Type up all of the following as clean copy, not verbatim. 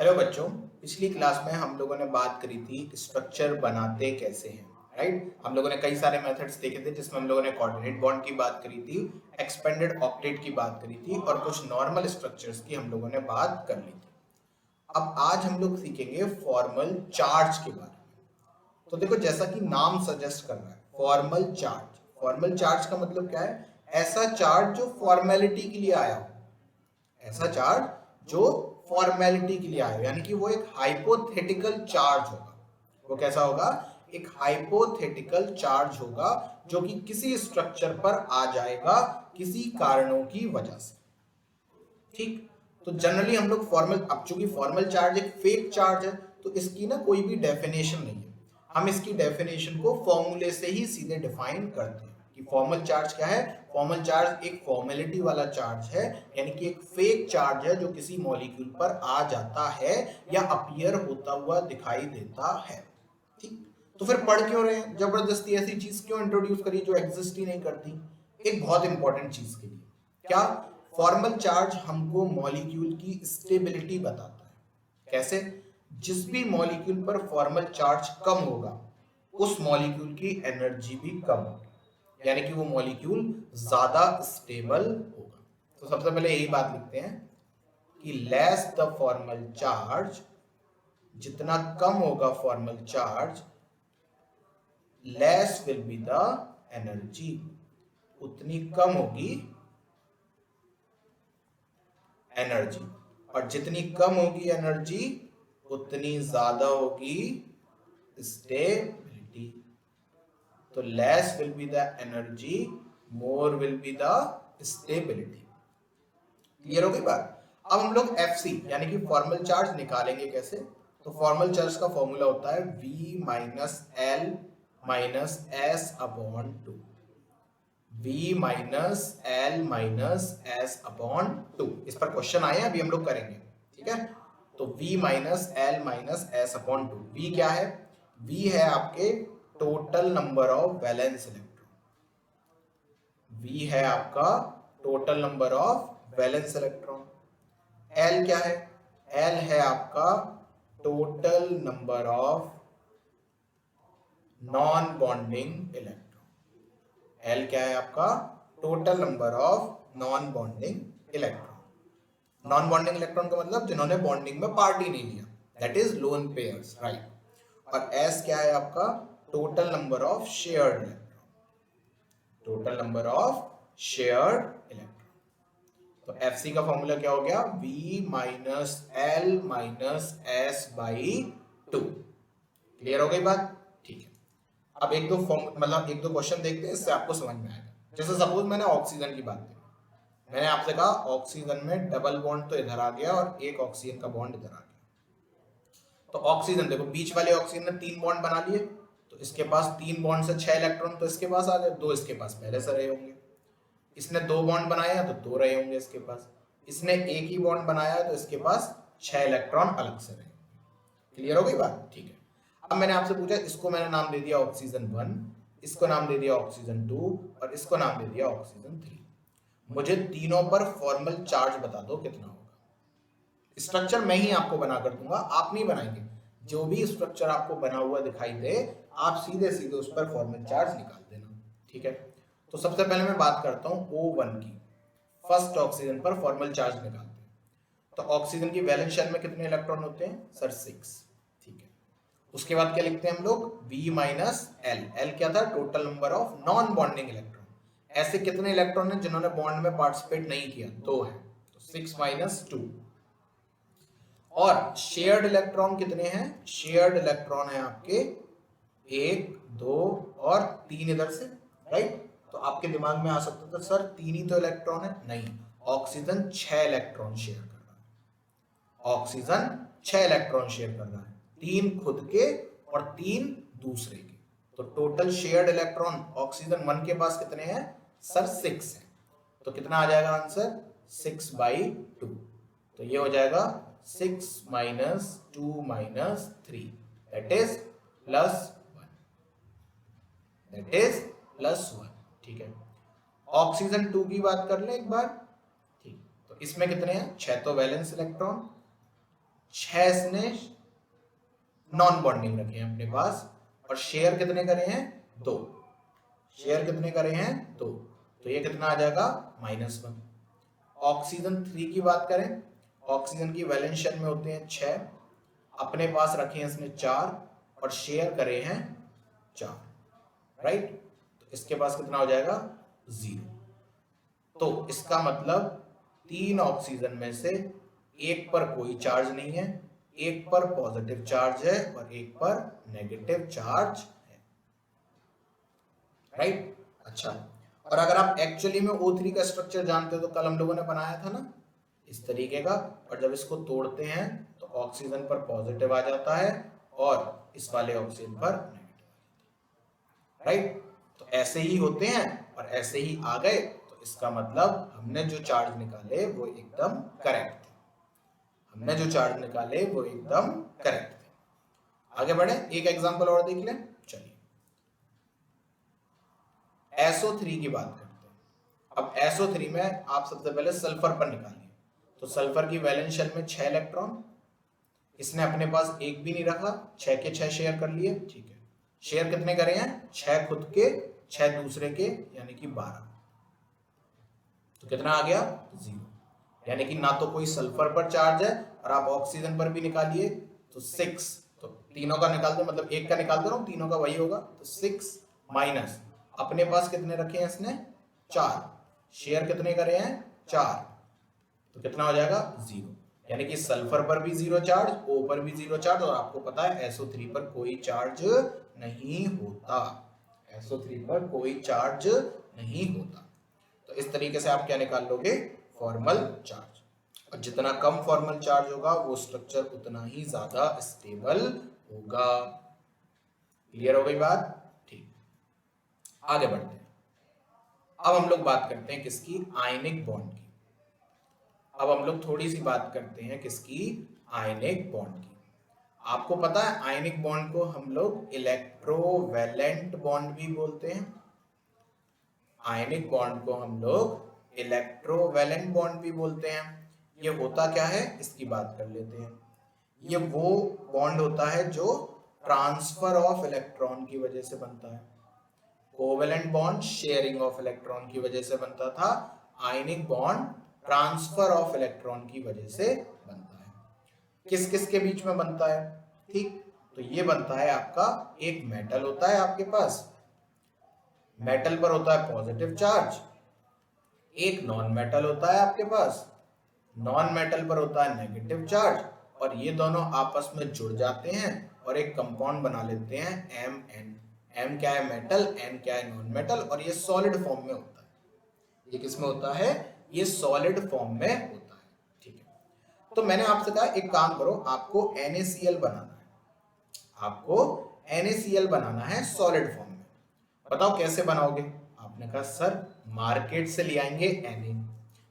Hello बच्चों, पिछली class में हम लोगों ने बात करी थी स्ट्रक्चर बनाते कैसे हैं। राइट, हम लोगों ने कई सारे मेथड्स देखे थे जिसमें हम लोगों ने कोऑर्डिनेट बॉन्ड की बात करी थी, एक्सपेंडेड ऑक्टेट की बात करी थी और कुछ नॉर्मल स्ट्रक्चर्स की हम लोगों ने बात कर ली थी। अब आज हम लोग सीखेंगे फॉर्मल चार्ज के बारे में। तो देखो, जैसा कि नाम सजेस्ट कर रहा है, फॉर्मल चार्ज। फॉर्मल चार्ज का मतलब क्या है? ऐसा चार्ज जो फॉर्मेलिटी के लिए आया हो, ऐसा चार्ज जो फॉर्मेलिटी के लिए आया हो, यानी कि वो एक हाइपोथेटिकल चार्ज होगा। वो कैसा होगा? एक हाइपोथेटिकल चार्ज होगा जो कि किसी स्ट्रक्चर पर आ जाएगा किसी कारणों की वजह से। ठीक, तो जनरली हम लोग फॉर्मल, अब चूंकि फॉर्मल चार्ज एक फेक चार्ज है तो इसकी ना कोई भी डेफिनेशन नहीं है। हम इसकी डेफिनेशन को फॉर्मूले से ही सीधे डिफाइन करते हैं कि फॉर्मल चार्ज क्या है। फॉर्मल चार्ज एक फॉर्मेलिटी वाला चार्ज है, यानी कि एक फेक चार्ज है जो किसी मॉलिक्यूल पर आ जाता है या अपीयर होता हुआ दिखाई देता है। ठीक, तो फिर पढ़ क्यों रहे हैं? जबरदस्ती ऐसी चीज क्यों इंट्रोड्यूस करी जो एग्जिस्ट ही नहीं करती? एक बहुत इंपॉर्टेंट चीज के लिए। क्या? फॉर्मल चार्ज हमको मॉलिक्यूल की स्टेबिलिटी बताता है। कैसे? जिस भी मॉलिक्यूल पर फॉर्मल चार्ज कम होगा उस मॉलिक्यूल की एनर्जी भी कम होगी, यानी कि वो मॉलिक्यूल ज्यादा स्टेबल होगा। तो सबसे पहले यही बात लिखते हैं कि लेस द फॉर्मल चार्ज, जितना कम होगा formal charge, less will be the energy, उतनी कम होगी एनर्जी। और जितनी कम होगी एनर्जी उतनी ज्यादा होगी स्टेबिलिटी। तो less will be the energy, more will be the stability. Clear हो गई बात? अब हम लोग एफसी यानी कि फॉर्मल चार्ज निकालेंगे कैसे? तो फॉर्मल चार्ज का फॉर्मूला होता है V minus L minus S upon two. V minus L minus S upon two. इस पर क्वेश्चन आए हैं, अभी हम लोग करेंगे। ठीक है, तो V minus L minus S upon two. V क्या है? V है आपके total number of valence electron. V है आपका total number of valence electron. L क्या है? L है आपका total number of non bonding electron. L क्या है आपका? Total number of non bonding electron. Non bonding electron का मतलब जिन्होंने बॉन्डिंग में पार्ट ही नहीं लिया, that is lone pairs, right. और S क्या है आपका? Total number of shared electron. Total number of shared electron. तो FC का फॉर्मूला क्या हो गया? V minus L minus S by two. Clear हो गई बात? ठीक है, अब एक दो एक दो क्वेश्चन देखते हैं, इससे आपको समझ में आएगा। जैसे सपोज मैंने ऑक्सीजन की बात की, मैंने आपसे कहा ऑक्सीजन में डबल बॉन्ड तो इधर आ गया और एक ऑक्सीजन का बॉन्ड इधर आ गया। तो ऑक्सीजन देखो, बीच वाले ऑक्सीजन ने 3 बॉन्ड बना लिए, तो इसके पास 3 बॉन्ड से 6 इलेक्ट्रॉन तो इसके पास आ गए, 2 इसके पास पहले से रहे होंगे। इसने 2 बॉन्ड बनाया तो 2 रहे होंगे इसके पास। इसने एक ही बॉन्ड बनाया तो इसके पास 6 इलेक्ट्रॉन अलग से रहे। क्लियर हो गई बात? ठीक है, अब मैंने आपसे पूछा, इसको मैंने नाम दे दिया ऑक्सीजन 1, इसको नाम दे दिया ऑक्सीजन 2 और इसको नाम दे दिया ऑक्सीजन 3। मुझे तीनों पर फॉर्मल चार्ज बता दो कितना होगा। स्ट्रक्चर मैं ही आपको बनाकर दूंगा, आप नहीं बनाएंगे। जो भी स्ट्रक्चर आपको बना हुआ दिखाई दे आप सीधे सीधे उस पर फॉर्मल चार्ज निकाल देना। ठीक है, तो सबसे पहले मैं बात करता हूं O1 की। फर्स्ट ऑक्सीजन पर फॉर्मल चार्ज निकालते हैं। तो ऑक्सीजन की वैलेंस शेल में कितने इलेक्ट्रॉन होते हैं सर? 6। ठीक है, उसके बाद क्या लिखते हैं हम लोग? V minus L. एल क्या था? Total number of non bonding electron. ऐसे कितने इलेक्ट्रॉन हैं जिन्होंने बॉन्ड में पार्टिसिपेट नहीं किया? 2 है, तो 6 माइनस 2। और शेयर्ड इलेक्ट्रॉन कितने हैं? शेयर्ड इलेक्ट्रॉन है आपके 1 2 और 3 इधर से, राइट। तो आपके दिमाग में आ सकता था सर 3 ही तो इलेक्ट्रॉन है। नहीं, ऑक्सीजन 6 इलेक्ट्रॉन शेयर कर रहा है। ऑक्सीजन 6 इलेक्ट्रॉन शेयर कर रहा है, 3 खुद के और 3 दूसरे के। तो टोटल शेयर्ड इलेक्ट्रॉन ऑक्सीजन 1 के पास कितने हैं सर? 6 है। तो कितना आ जाएगा आंसर? 6/2। तो ये हो जाएगा 6 minus 2 minus 3, that is +1। That is +1। ठीक है, ऑक्सीजन 2 की बात कर ले एक बार। ठीक, तो इसमें कितने हैं? 6 तो वैलेंस इलेक्ट्रॉन, 6 इसने नॉन बॉन्डिंग रखे हैं अपने पास, और शेयर कितने करे हैं? 2। शेयर कितने करे हैं? 2। तो ये कितना आ जाएगा? -1। ऑक्सीजन 3 की बात करें, ऑक्सीजन की वैलेंस शेल में होते हैं 6, अपने पास रखे हैं इसने 4 और शेयर करे हैं 4, राइट। तो इसके पास कितना हो जाएगा? 0। तो इसका मतलब 3 ऑक्सीजन में से एक पर कोई चार्ज नहीं है, एक पर पॉजिटिव चार्ज है और एक पर नेगेटिव चार्ज है, राइट। अच्छा, और अगर आप एक्चुअली में O3 का स्ट्रक्चर जानते हो तो कल हम लोगों ने बनाया था ना इस तरीके का, और जब इसको तोड़ते हैं तो ऑक्सीजन पर पॉजिटिव आ जाता है और इस वाले ऑक्सीजन पर नेगेटिव, राइट। तो ऐसे ही होते हैं और ऐसे ही आ गए, तो इसका मतलब हमने जो चार्ज निकाले वो एकदम करेक्ट थे, हमने जो चार्ज निकाले वो एकदम करेक्ट थे। आगे बढ़े, एक एग्जांपल और देख लें। चलिए SO3 की बात करते हैं। अब SO3 में आप सबसे पहले सल्फर पर निकालिए, तो सल्फर की वैलेंस शेल में 6 इलेक्ट्रॉन, इसने अपने पास एक भी नहीं रखा, 6 के 6 शेयर कर लिए, ठीक है। शेयर कितने करे हैं? 6 खुद के, 6 दूसरे के, यानी कि 12। तो कितना आ गया? 0। यानी कि ना तो कोई सल्फर पर चार्ज है, और आप ऑक्सीजन पर भी निकालिए तो 6, तो तीनों का निकाल दो, मतलब एक का निकाल दे रहा हूं, तीनों का वही होगा, तो 6 माइनस अपने पास कितने रखे हैं इसने? 4, शेयर कितने करे हैं? 4, तो कितना हो जाएगा? 0। यानी कि सल्फर पर भी 0 चार्ज, O पर भी 0 चार्ज, और आपको पता है SO3 पर कोई चार्ज नहीं होता, SO3 पर कोई चार्ज नहीं होता। तो इस तरीके से आप क्या निकाल लोगे? Formal charge. और जितना कम फॉर्मल चार्ज होगा वो स्ट्रक्चर उतना ही ज्यादा स्टेबल होगा। क्लियर हो गई बात? ठीक, आगे बढ़ते हैं। अब हम लोग बात करते हैं किसकी? आयनिक बॉन्ड की। अब हम लोग थोड़ी सी बात करते हैं किसकी? आयनिक बॉन्ड की। आपको पता है आयनिक बॉन्ड को हम लोग इलेक्ट्रोवैलेंट बॉन्ड भी बोलते हैं, आयनिक बॉन्ड को हम लोग इलेक्ट्रोवैलेंट बॉन्ड भी बोलते हैं। ये होता क्या है इसकी बात कर लेते हैं। ये वो बॉन्ड होता है जो ट्रांसफर ऑफ इलेक्ट्रॉन की वजह से बनता है। Covalent bond sharing of electron की वजह से बनता था, ionic bond transfer of electron की वजह से बनता है। किस किस के बीच में बनता है? ठीक, तो ये बनता है आपका, एक मेटल होता है आपके पास, मेटल पर होता है पॉजिटिव चार्ज, एक नॉन मेटल होता है आपके पास, नॉन मेटल पर होता है नेगेटिव चार्ज, और ये दोनों आपस में जुड़ जाते हैं और एक कंपाउंड बना लेते हैं Mn। M क्या है? मेटल, N क्या है? नॉन मेटल, और ये सॉलिड फॉर्म में होता है। ये किस में होता है? ये सॉलिड फॉर्म में होता है, ठीक है। तो मैंने आपसे कहा एक काम करो, आपको NaCl बनाना है, आपको NaCl बनाना है सॉलिड फॉर्म में। बताओ कैसे बनाओगे? आपने कहा सर मार्केट से ले आएंगे Na।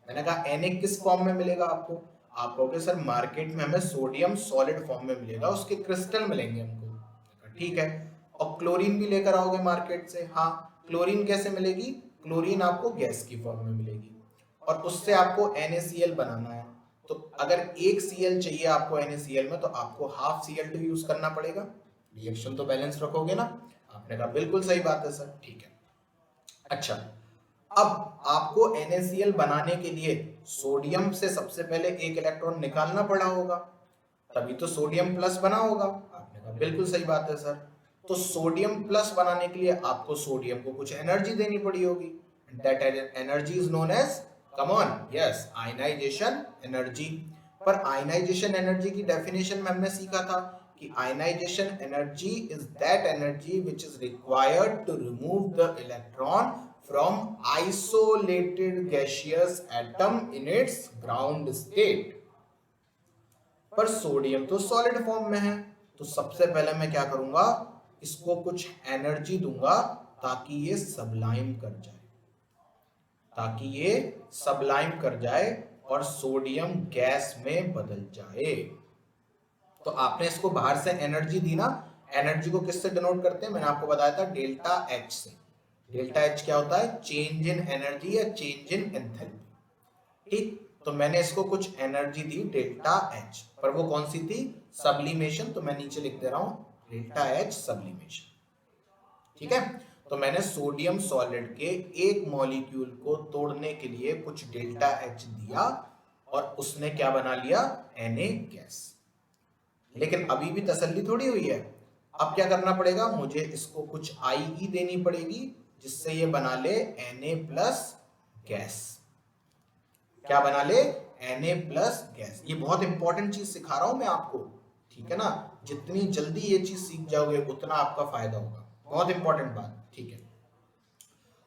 मैंने कहा Na किस फॉर्म में मिलेगा आपको? आप कहोगे सर मार्केट में हमें सोडियम सॉलिड फॉर्म में मिलेगा, उसके क्रिस्टल मिलेंगे हमको। ठीक है, और क्लोरीन भी लेकर आओगे मार्केट से। हाँ, क्लोरीन कैसे मिलेगी? क्लोरीन आपको गैस की फॉर्म में मिलेगी, और उससे आपको NaCl बनाना है। तो अगर एक Cl चाहिए आपको NaCl में, तो आपको हाफ Cl2 यूज करना पड़ेगा। रिएक्शन तो बैलेंस रखोगे ना? आपने कहा बिल्कुल सही बात है सर, ठीक है। अच्छा, अब आपको NaCl बनाने के लिए सोडियम से सबसे पहले एक इलेक्ट्रॉन निकालना पड़ा होगा, तभी तो सोडियम प्लस बना होगा। आपने कहा बिल्कुल सही बात है सर। तो सोडियम प्लस बनाने के लिए आपको सोडियम को कुछ एनर्जी देनी पड़ी होगी, that energy is known as, come on, yes, ionisation energy. पर आयनाइजेशन एनर्जी की डेफिनेशन में हमने सीखा था कि ionisation energy is that energy which is required to remove the electron from isolated gaseous atom in its ground state। पर sodium तो solid form में है, तो सबसे पहले मैं क्या करूंगा, इसको कुछ एनर्जी दूंगा ताकि ये सबलाइम कर जाए, ताकि ये सबलाइम कर जाए और सोडियम गैस में बदल जाए। तो आपने इसको बाहर से एनर्जी दी ना, एनर्जी को किससे डिनोट करते हैं? मैंने आपको बताया था डेल्टा एच से। डेल्टा एच क्या होता है? चेंज इन एनर्जी या चेंज इन एंथैल्पी। ठीक, तो मैंने इसको कुछ एनर्जी दी डेल्टा एच, पर वो कौन सी थी? सब्लिमेशन। तो मैं नीचे लिख दे रहा हूं डेल्टा एच सब्लिमेशन। ठीक है, तो मैंने सोडियम सॉलिड के एक मॉलिक्यूल को तोड़ने के लिए कुछ डेल्टा एच दिया और उसने क्या बना लिया? Na gas. लेकिन अभी भी तसल्ली थोड़ी हुई है, अब क्या करना पड़ेगा? मुझे इसको कुछ IE देनी पड़ेगी जिससे ये बना ले Na प्लस गैस। क्या बना ले? Na plus gas. ये बहुत इंपॉर्टेंट चीज सिखा रहा हूं मैं आपको, ठीक है ना? जितनी जल्दी ये चीज सीख जाओगे उतना आपका फायदा होगा। बहुत इंपॉर्टेंट बात, ठीक है।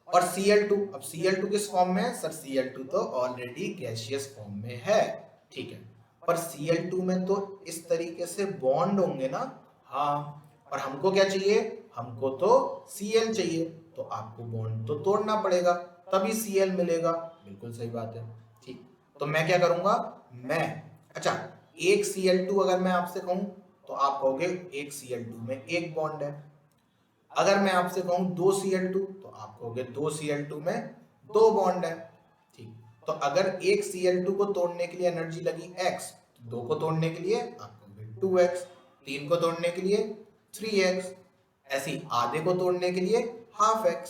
और Cl2, अब Cl2 किस फॉर्म में है? सर Cl2 तो ऑलरेडी गैसियस फॉर्म में है, ठीक है। पर Cl2 में तो इस तरीके से बॉन्ड होंगे ना, हाँ। और हमको क्या चाहिए? हमको तो Cl चाहिए, तो आपको बॉन्ड तो तोड़ना पड़ेगा तभी Cl मिलेगा। बिल्कुल सही बात है, ठीक। तो मैं क्या करूंगा? अच्छा, एक Cl2 अगर मैं आपसे कहूं तो आप कहोगे एक Cl2 में एक बॉन्ड है। अगर मैं आपसे कहूं 2 Cl2 तो आप कहोगे 2 Cl2 में 2 बॉन्ड है, ठीक। तो अगर एक Cl2 को तोड़ने के लिए एनर्जी लगी x, तो 2 को तोड़ने के लिए आप कहोगे 2x, 3 को तोड़ने के लिए 3x, ऐसी आधे को तोड़ने के लिए हाफ x,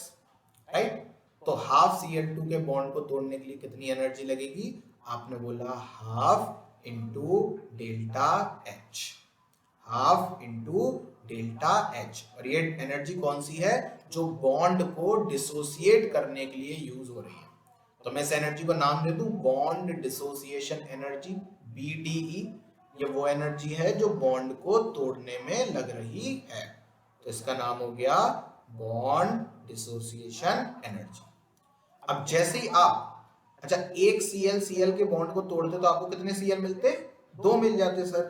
राइट। तो हाफ Cl2 के बॉन्ड को तोड़ने के लिए कितनी एनर्जी लगेगी? आपने बोला half into delta H, half into delta H. और ये एनर्जी कौन सी है? जो बॉन्ड को डिसोसिएट करने के लिए यूज हो रही है। तो मैं इस एनर्जी को नाम दे दूं बॉन्ड डिसोसिएशन एनर्जी, BDE। ये वो एनर्जी है जो बॉन्ड को तोड़ने में लग रही है, तो इसका नाम हो गया बॉन्ड डिसोसिएशन एनर्जी। अब जैसे ही आप अच्छा एक Cl के बॉन्ड को तोड़ते तो आपको कितने Cl मिलते? 2 मिल जाते सर।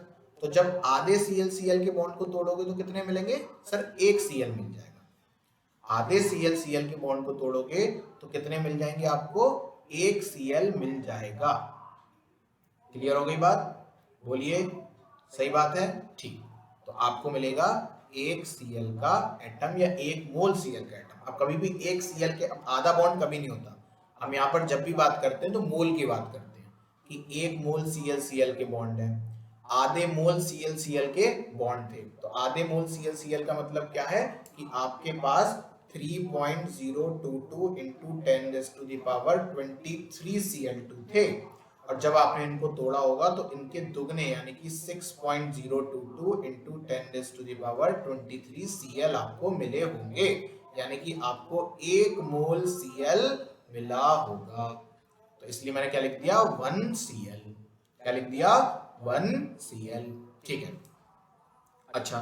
तो जब आधे Cl के बॉन्ड को तोड़ोगे तो कितने मिलेंगे? सर 1 Cl मिल जाएगा। आधे Cl के बॉन्ड को तोड़ोगे तो कितने मिल जाएंगे आपको? 1 Cl मिल जाएगा। क्लियर हो गई बात? बोलिए, सही बात है, ठीक। तो आपको मिलेगा 1 Cl का एटम या 1 मोल Cl का एटम। अब कभी भी 1 Cl के आधा बॉन्ड कभी नहीं होता। हम यहाँ पर जब भी बात करते हैं तो मोल की बात करते हैं कि 1 मोल Cl के बॉन्ड है, आधे मोल Cl के बॉन्ड थे। तो आधे मोल Cl का मतलब क्या है कि आपके पास 3.022 इंटू 10⁻23 Cl2 थे, और जब आपने इनको तोड़ा होगा तो इनके दुगने यानी कि 6.022 इंटू 10⁻23 Cl आपको मिले होंगे, यानी कि आपको 1 मोल Cl मिला होगा। तो इसलिए मैंने क्या लिख दिया? 1 Cl। क्या लिख दिया? 1 Cl, ठीक है। अच्छा,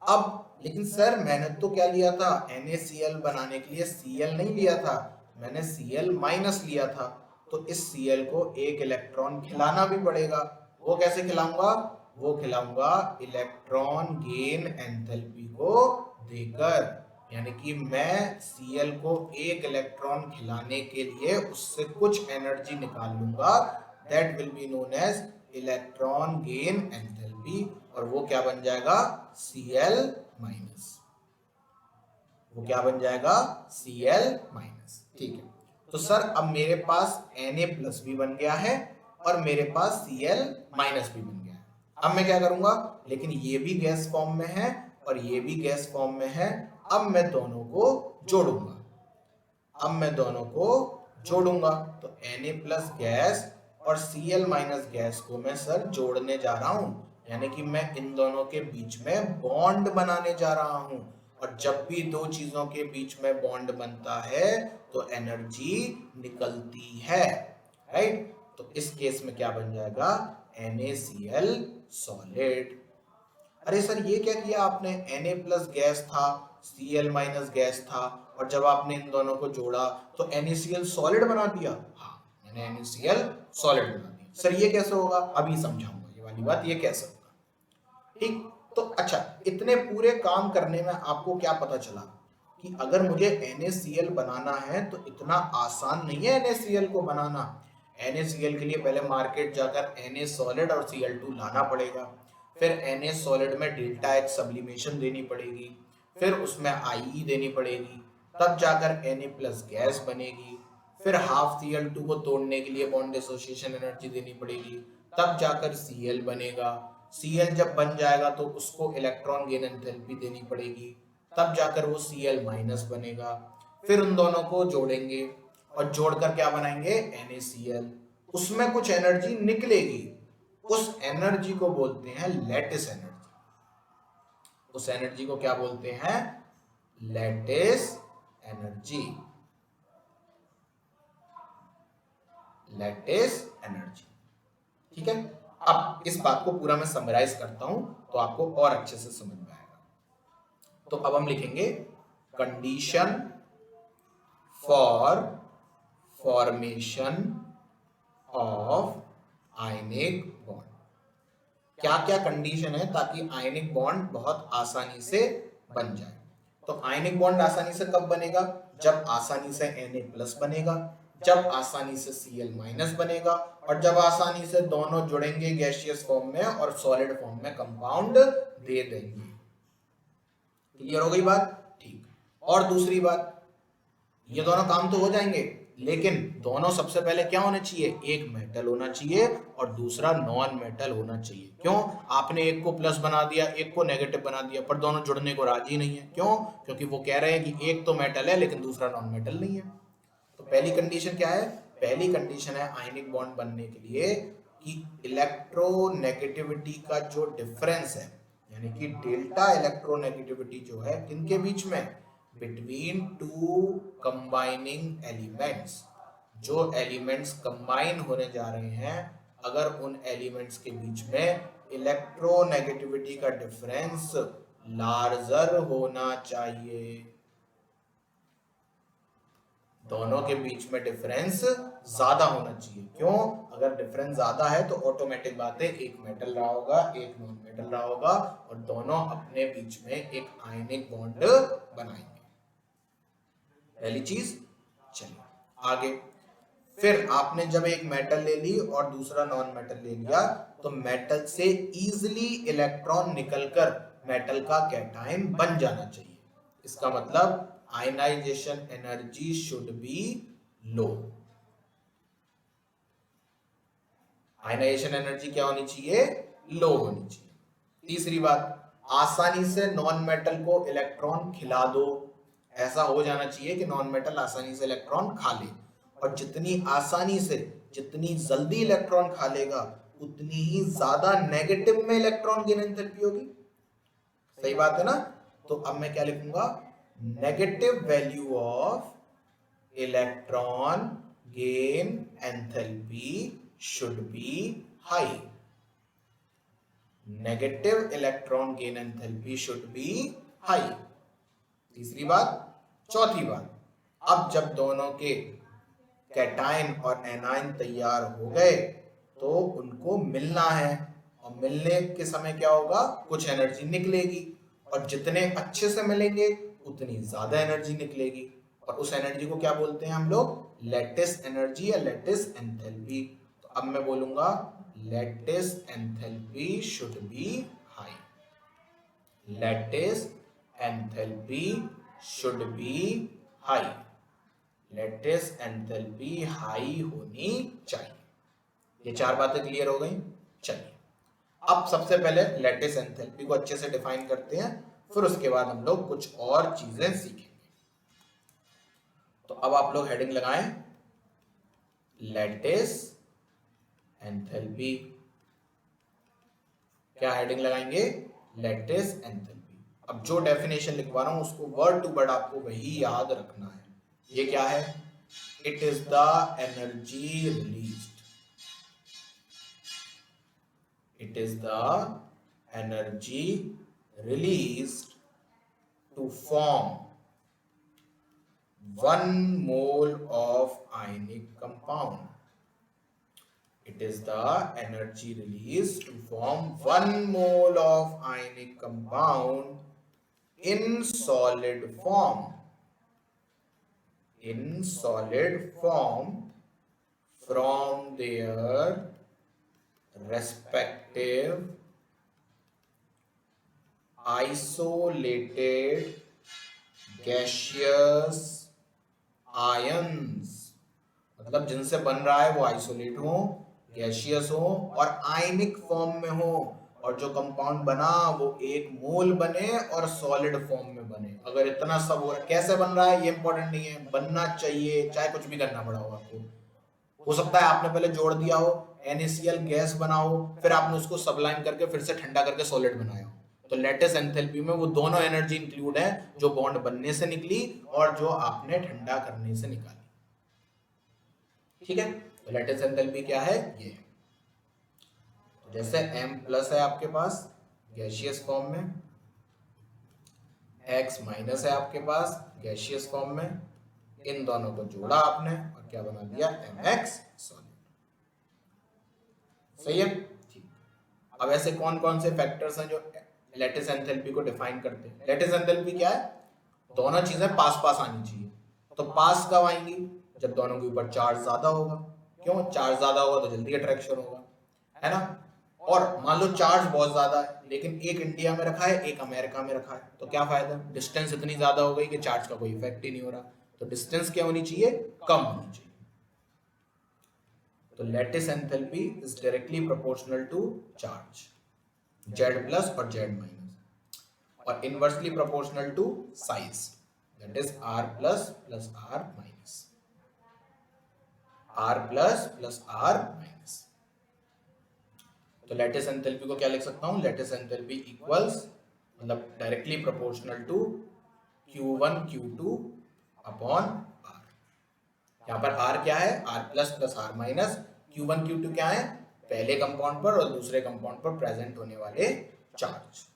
अब लेकिन सर मैंने तो क्या लिया था? NaCl बनाने के लिए Cl नहीं लिया था, मैंने Cl माइनस लिया था। तो इस Cl को एक इलेक्ट्रॉन खिलाना भी पड़ेगा। वो कैसे खिलाऊंगा? वो खिलाऊंगा इलेक्ट्रॉन गेन एंथैल्पी को देकर, यानी कि मैं Cl को एक इलेक्ट्रॉन खिलाने के लिए उससे कुछ एनर्जी निकाल लूंगा, that will be known as electron gain enthalpy, और वो क्या बन जाएगा? Cl minus. वो क्या बन जाएगा? Cl माइनस, ठीक है। तो सर अब मेरे पास Na प्लस भी बन गया है और मेरे पास Cl माइनस भी बन गया है। अब मैं क्या करूंगा? लेकिन ये भी गैस फॉर्म में है और ये भी गैस फॉर्म में है। अब मैं दोनों को जोड़ूंगा, तो Na प्लस गैस और Cl माइनस गैस को मैं सर जोड़ने जा रहा हूं, यानी कि मैं इन दोनों के बीच में बॉन्ड बनाने जा रहा हूं। और जब भी दो चीजों के बीच में बॉन्ड बनता है तो एनर्जी निकलती है, राइट। तो इस केस में क्या बन जाएगा? NaCl solid. अरे सर ये क्या किया आपने? Na प्लस गैस था, Cl माइनस गैस था, और जब आपने इन दोनों को जोड़ा तो NaCl सॉलिड बना दिया। हाँ, मैंने NaCl सॉलिड बना दिया। सर ये कैसे होगा? अभी समझाऊंगा ये वाली बात, ये कैसे होगा, ठीक। तो अच्छा, इतने पूरे काम करने में आपको क्या पता चला कि अगर मुझे NaCl बनाना है तो इतना आसान नहीं है NaCl को बनाना। NaCl के लिए पहले मार्केट जाकर Na सॉलिड और Cl2 लाना पड़ेगा, फिर Na सॉलिड में डेल्टा H सब्लिमेशन देनी पड़ेगी, फिर उसमें IE देनी पड़ेगी, तब जाकर Na प्लस गैस बनेगी, फिर हाफ Cl2 को तोड़ने के लिए बॉन्ड एसोसिएशन एनर्जी देनी पड़ेगी, तब जाकर Cl बनेगा। Cl जब बन जाएगा तो उसको इलेक्ट्रॉन गेन एंथैल्पी देनी पड़ेगी, तब जाकर वो Cl माइनस बनेगा। फिर उन दोनों को जोड़ेंगे और जोड़कर क्या बनाएंगे, NaCl। उसमें कुछ एनर्जी निकलेगी, उस एनर्जी को बोलते हैं लैटिस एनर्जी। उस एनर्जी को क्या बोलते हैं, लैटिस एनर्जी। लैटिस एनर्जी, ठीक है। अब इस बात को पूरा मैं समराइज करता हूं तो आपको और अच्छे से समझ में आएगा। तो अब हम लिखेंगे condition for formation of ionic bond. क्या क्या कंडीशन है ताकि आयनिक बॉन्ड बहुत आसानी से बन जाए। तो आयनिक बॉन्ड आसानी से कब बनेगा, जब आसानी से Na+ बनेगा, जब आसानी से Cl- बनेगा, और जब आसानी से दोनों जुड़ेंगे गैसियस फॉर्म में और सॉलिड फॉर्म में कंपाउंड दे देंगे। क्लियर हो गई बात, ठीक। और दूसरी बात, ये दोनों काम तो हो जाएंगे, लेकिन दोनों सबसे पहले क्या होने चाहिए, एक मेटल होना चाहिए और दूसरा नॉन मेटल होना चाहिए। क्यों, आपने एक को प्लस बना दिया, एक को नेगेटिव बना दिया, पर दोनों जुड़ने को राजी नहीं है। क्यों, क्योंकि वो कह रहे हैं कि एक तो मेटल है लेकिन दूसरा नॉन मेटल नहीं है। तो पहली कंडीशन क्या है, पहली कंडीशन है आयनिक बॉन्ड बनने के लिए कि इलेक्ट्रोनेगेटिविटी का जो डिफरेंस है, यानी कि डेल्टा इलेक्ट्रोनेगेटिविटी जो है किनके बीच में, बिटवीन टू कंबाइनिंग एलिमेंट्स। जो एलिमेंट्स कंबाइन होने जा रहे हैं, अगर उन एलिमेंट्स के बीच में इलेक्ट्रोनेगेटिविटी का डिफरेंस लार्जर होना चाहिए। दोनों के बीच में डिफरेंस ज्यादा होना चाहिए। क्यों, अगर डिफरेंस ज्यादा है तो ऑटोमेटिक बात है, एक मेटल रहा होगा एक नॉन मेटल रहा होगा और दोनों अपने बीच में एक आयनिक बॉन्ड बनाएंगे। पहली चीज। चलिए आगे, फिर आपने जब एक मेटल ले ली और दूसरा नॉन मेटल ले लिया, तो मेटल से इजीली इलेक्ट्रॉन निकलकर मेटल का कैटायन बन जाना चाहिए। इसका मतलब ionisation energy should be low. Ionisation energy क्या होनी चाहिए, लो होनी चाहिए। तीसरी बात, आसानी से नॉन मेटल को इलेक्ट्रॉन खिला दो। ऐसा हो जाना चाहिए कि नॉन मेटल आसानी से इलेक्ट्रॉन खा ले, और जितनी आसानी से, जितनी जल्दी इलेक्ट्रॉन खा लेगा, उतनी ही ज्यादा नेगेटिव में इलेक्ट्रॉन गेन एंथैल्पी होगी। सही बात है ना। तो अब मैं क्या लिखूंगा, negative value of electron gain enthalpy should be high. Negative electron gain enthalpy should be high. तीसरी बात। चौथी बात, अब जब दोनों के कैटायन और एनायन तैयार हो गए तो उनको मिलना है, और मिलने के समय क्या होगा, कुछ एनर्जी निकलेगी, और जितने अच्छे से मिलेंगे उतनी ज्यादा एनर्जी निकलेगी, और उस एनर्जी को क्या बोलते हैं हम लोग, लैटिस एनर्जी या लैटिस एंथैल्पी। तो अब मैं बोलूंगा lattice enthalpy should be high. Lattice enthalpy should be high. Lattice enthalpy high होनी चाहिए। ये चार बातें क्लियर हो गई। चलिए अब सबसे पहले लैटिस एंथैल्पी को अच्छे से डिफाइन करते हैं, फिर उसके बाद हम लोग कुछ और चीजें सीखेंगे। तो अब आप लोग हेडिंग लगाएं, लैटिस एंथैल्पी। क्या हेडिंग लगाएंगे, लैटिस एंथैल्पी। अब जो डेफिनेशन लिखवा रहा हूं उसको वर्ड टू वर्ड आपको वही याद रखना है। ये क्या है, it is the energy released. It is the energy released to form 1 mole of ionic compound. It is the energy released to form 1 mole of ionic compound in solid form. In solid form from their respective isolated gaseous ions मतलब जिनसे बन रहा है वो isolate हो, gaseous हो और ionic form में हो, और जो कंपाउंड बना वो एक मोल बने और सॉलिड फॉर्म में बने। अगर इतना सब हो रहा है, कैसे बन रहा है ये इंपॉर्टेंट नहीं है, बनना चाहिए, चाहे कुछ भी करना पड़ा हो आपको। हो सकता है आपने पहले जोड़ दिया हो, NaCl गैस बना हो, फिर आपने उसको सबलाइन करके फिर से ठंडा करके सॉलिड बनाया हो। तो लेटेस्ट एंथैल्पी में वो दोनों एनर्जी इंक्लूड है, जो बॉन्ड बनने से निकली और जो आपने ठंडा करने से निकाली। ठीक है, तो लेटेस्ट एंथैल्पी क्या है ये। तो जैसे M प्लस है आपके पास गैसियस फॉर्म में, X माइनस है आपके पास गैसियस फॉर्म में, इन दोनों को जोड़ा आपने और क्या बना दिया, MX सॉलिड। सही है, ठीक। अब ऐसे कौन कौन से फैक्टर्स हैं जो लेटिस एंथैल्पी को डिफाइन करते हैं। लेटिस एंथैल्पी क्या है, दोनों चीजें पास पास आनी चाहिए। तो पास कब आएंगी, जब दोनों के ऊपर चार्ज ज्यादा होगा। क्यों, चार्ज ज्यादा होगा तो जल्दी अट्रैक्शन होगा, है ना। और मान लो चार्ज बहुत ज्यादा है, लेकिन एक इंडिया में रखा है एक अमेरिका में रखा है, तो क्या फायदा, डिस्टेंस इतनी ज्यादा हो गई कि चार्ज का कोई इफेक्ट ही नहीं हो रहा। तो डिस्टेंस क्या होनी चाहिए, कम होनी चाहिए। तो lattice enthalpy is directly proportional to charge, Z plus और Z माइनस, और inversely proportional to size, that is R plus plus R minus, R plus plus R minus. तो लेटिस एंथैल्पी को क्या लिख सकता हूं, लेटिस एंथैल्पी इक्वल्स, मतलब directly proportional to Q1 Q2 upon R। यहाँ पर R क्या है, R plus plus R minus, Q1 Q2 क्या है, पहले कंपाउंड पर और दूसरे कंपाउंड पर प्रेजेंट होने वाले चार्ज।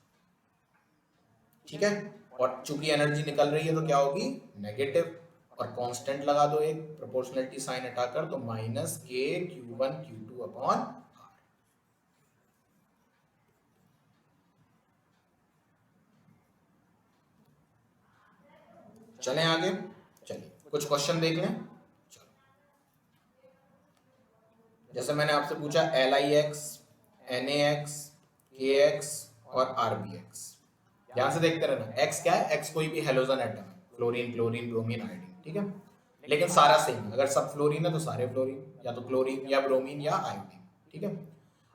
ठीक है, और चूंकि एनर्जी निकल रही है तो क्या होगी, नेगेटिव, और कांस्टेंट लगा दो एक प्रोपोर्शनलिटी साइन हटाकर, तो माइनस के Q1 Q2 अपॉन R। चलें आगे, चलिए कुछ क्वेश्चन देख लें। जैसे मैंने आपसे पूछा LIX, NaX, KX और RBX, ध्यान से देखते रहना। X क्या है, X कोई भी हेलोजन एटम है, फ्लोरीन क्लोरीन ब्रोमीन आयोडीन, ठीक है, लेकिन सारा सेम है। अगर सब फ्लोरीन है तो सारे फ्लोरीन, या तो क्लोरीन या ब्रोमीन या आयोडीन, ठीक है।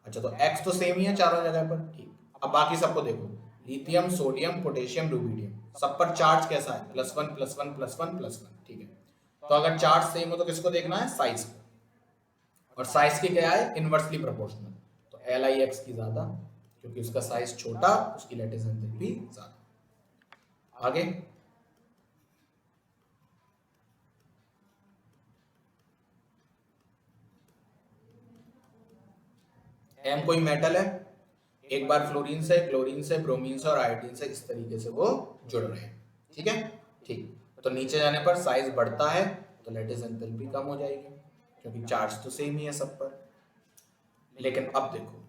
अच्छा, तो X तो सेम ही है चारों जगह पर, ठीक। अब बाकी सबको देखो, लिथियम सोडियम पोटेशियम रुबिडियम, सब पर चार्ज कैसा है, +1 +1 +1 +1, ठीक है। तो अगर चार्ज सेम हो तो किसको देखना है, साइज को, और साइज की क्या है, इनवर्सली प्रोपोर्शनल। तो LIX की ज्यादा, क्योंकि उसका साइज छोटा, उसकी लेटिस एंथैल्पी ज्यादा। आगे, M कोई मेटल है, एक बार फ्लोरीन से, क्लोरीन से, ब्रोमीन से और आयोडीन से इस तरीके से वो जुड़ रहे हैं, ठीक है, ठीक। तो नीचे जाने पर साइज बढ़ता है तो लेटिस एंथैल्पी कम हो जाएगी, क्योंकि चार्ज तो सेम ही है सब पर। लेकिन अब देखो,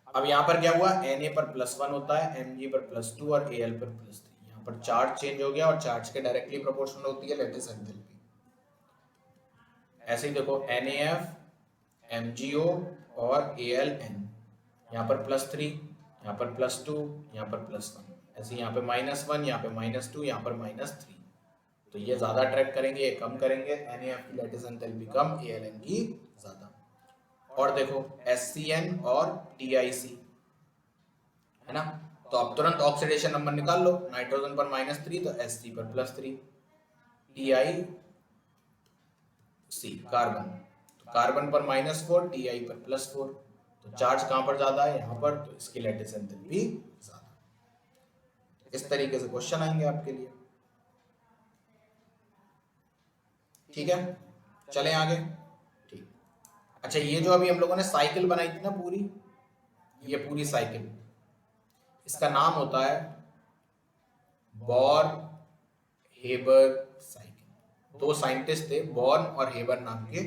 अब यहाँ पर क्या हुआ, Na पर +1 होता है, Mg पर +2 और Al पर +3। यहाँ पर चार्ज चेंज हो गया और चार्ज के डायरेक्टली प्रोपोर्शनल होती है लेटिस एंथैल्पी। ऐसे ही देखो, NaF, MgO और AlN, यहाँ पर +3, यहाँ पर +2, यहाँ पर +1, ऐसे यहाँ पे -1, यहाँ पे -2, यहाँ पर -3। तो ये ज्यादा अट्रैक्ट करेंगे, ये कम करेंगे, NaF की लेटिस एंथैल्पी कम, AlN की ज्यादा। और देखो SCN और TIC, है ना। तो अब तुरंत ऑक्सीडेशन नंबर निकाल लो, नाइट्रोजन पर -3 तो Sc पर +3, TiC कार्बन, तो कार्बन पर -4, Ti पर +4, तो चार्ज कहां पर ज्यादा है, यहां पर, तो इसकी लेटिस एंथैल्पी ज्यादा। इस तरीके से क्वेश्चन आएंगे आपके लिए, ठीक है। चलें आगे, ठीक। अच्छा, ये जो अभी हम लोगों ने साइकिल बनाई थी ना पूरी, ये पूरी साइकिल, इसका नाम होता है बॉर्न हेबर साइकिल। दो साइंटिस्ट थे, बॉर्न और हेबर नाम के,